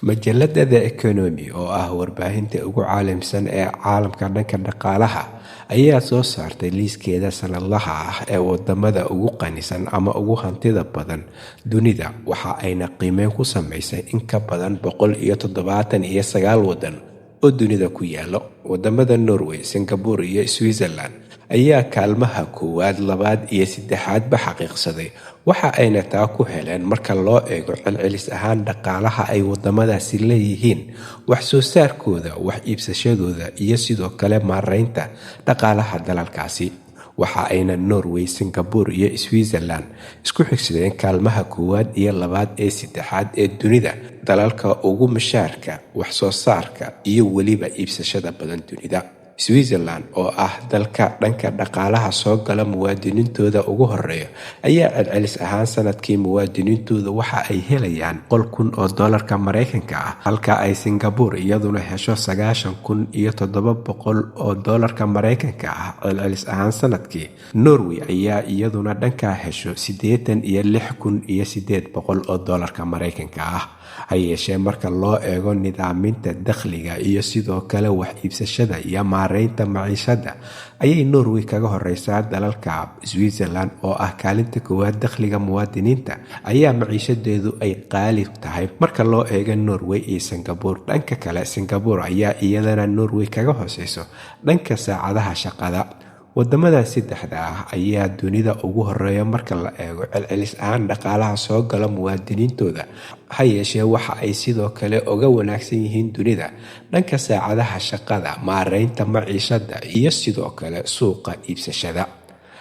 Majalada The Economy oo ah warbaahinta ugu caalamsan ee caalamka dhanka dhaqaalaha ayaa soo saartay liiskeeda sanadlaha ah ee wadamada ugu qanisan ama ugu hantida badan dunida. Waxa ayna qiimeyn ku samaysay in ka badan 179 wadan oo dunida ku yaalo. Wadamada Norway, Singapore iyo Switzerland ayaa kaalmaha koowaad, labaad iyo saddexaad ba xaqiiqsaday. Waxa ayna taa ku heleen marka loo eego celcelis ahaan dhaqaalaha ay wadamadaasi leeyihiin, wax soo saarkooda, wax iibsashadooda iyo sidoo kale maareynta dhaqaalaha dalalkaasi. Waxa ayna Norway, Singapore iyo Switzerland isku xigsadeen kaalmaha koowaad iyo labaad ee saddexaad ee dunida, dalalka ugu mushaarka, wax soo saarka iyo weliba iibsashada badan dunida. Switzerland oo ah dalka dhanka dhaqaalaha soo gala muwaadiniintooda ugu horeeya ayaa celcelis ahaan sanadkii muwaadiniintooda waxa ay helayaan $100,000 Mareykanka ah, halka ay Singapore iyaduna hesho $90,700 Mareykanka ah celcelis ahaan sanadkii. Norway ayaa iyaduna dhanka hesho $86,800 Mareykanka ah. Hayeeshee marka loo eego nidaaminta dakhliga iyo sidoo kale wax iibsashada iyo maareynta maciishada ayay Norway kaga horeysaa dalalka. Switzerland oo ah kaalinta koowaad dakhliga muwaadiniinta ayaa maciishadeedu ay qaali tahay marka loo eego Norway iyo Singapore. Dhanka kale, Singapore ayaa iyadana Norway kaga hooseyso dhanka saacadaha shaqada. Wadamada saddexda ah ayaa dunida ugu horeeya marka la eego celcelis ahaan dhaqaalaha soo gala muwaadiniintooda. Hayeeshee waxa ay sidoo kale uga wanaagsan yihiin dunida dhanka saacadaha shaqada, maareynta maciishada iyo sidoo kale suuqa iibsashada.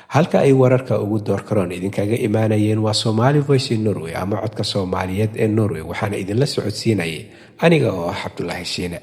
Halka ay wararka ugu doorkaroon idinkaga imaanayeen waa Somali Voice Norway ama codka Soomaaliyeed ee Norway. Waxaana idinla socodsiinayay aniga oo ah Cabdullaahi Shiine.